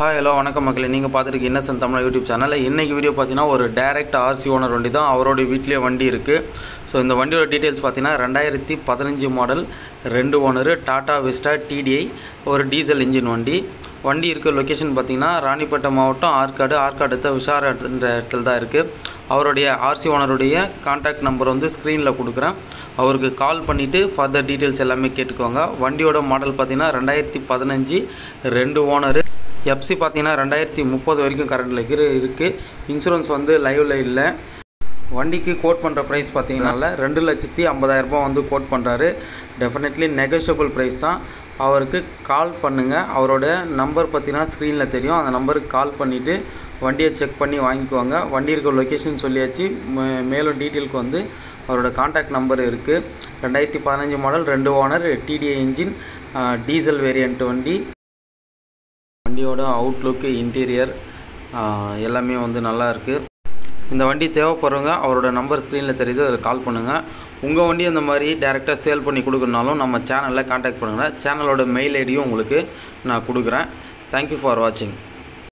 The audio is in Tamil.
ஹாய் ஹலோ வணக்கம் மக்களே, நீங்கள் பார்த்துருக்கு இன்னசென்ட் தமிழ் யூடியூப் சேனலில் இன்றைக்கி வீடியோ பார்த்தீங்கன்னா ஒரு டைரக்ட் ஆர்சி ஓனர் வண்டி தான். அவரோட வீட்லேயே வண்டி இருக்குது. ஸோ இந்த வண்டியோட டீட்டெயில்ஸ் பார்த்தீங்கன்னா 2015 model 2 owner Tata Vista DTI ஒரு டீசல் இன்ஜின் வண்டி. வண்டி இருக்க லொக்கேஷன் பார்த்திங்கன்னா ராணிப்பேட்டை மாவட்டம் ஆற்காடு எடுத்த விஷாரன்ற இடத்துல தான் இருக்குது. அவருடைய ஆர்சி ஓனருடைய கான்டாக்ட் நம்பர் வந்து ஸ்க்ரீனில் கொடுக்குறேன். அவருக்கு கால் பண்ணிவிட்டு ஃபர்தர் டீட்டெயில்ஸ் எல்லாமே கேட்டுக்கோங்க. வண்டியோட மாடல் பார்த்திங்கன்னா 2015 2 ஓனரு. எஃப்சி பார்த்தீங்கன்னா 2030 வரைக்கும் கரண்டில் இருக்குது. இன்சூரன்ஸ் வந்து லைவில் இல்லை. வண்டிக்கு கோட் பண்ணுற ப்ரைஸ் பார்த்தீங்கன்னால 2,50,000 வந்து கோட் பண்ணுறாரு. டெஃபினெட்லி நெகோஷியபிள் ப்ரைஸ் தான். அவருக்கு கால் பண்ணுங்கள். அவரோட நம்பர் பார்த்தீங்கன்னா ஸ்க்ரீனில் தெரியும். அந்த நம்பருக்கு கால் பண்ணிவிட்டு வண்டியை செக் பண்ணி வாங்கிக்குவாங்க. வண்டி இருக்க லொக்கேஷன் சொல்லியாச்சு. மேலும் டீட்டெயிலுக்கு வந்து அவரோட கான்டாக்ட் நம்பர் இருக்குது. 2015 model 2 owner DTI engine diesel variant வண்டி. வண்டியோட அவுட்லுக்கு இன்டீரியர் எல்லாமே வந்து நல்லா இருக்குது. இந்த வண்டி தேவைப்படுறவங்க அவரோட நம்பர் ஸ்க்ரீனில் தெரியுது, அதில் கால் பண்ணுங்கள். உங்கள் வண்டி அந்த மாதிரி டேரெக்டாக சேல் பண்ணி கொடுக்குறனாலும் நம்ம சேனலில் கான்டாக்ட் பண்ணுங்கள். சேனலோட மெயில் ஐடியும் உங்களுக்கு நான் கொடுக்குறேன். தேங்க்யூ ஃபார் வாட்சிங்.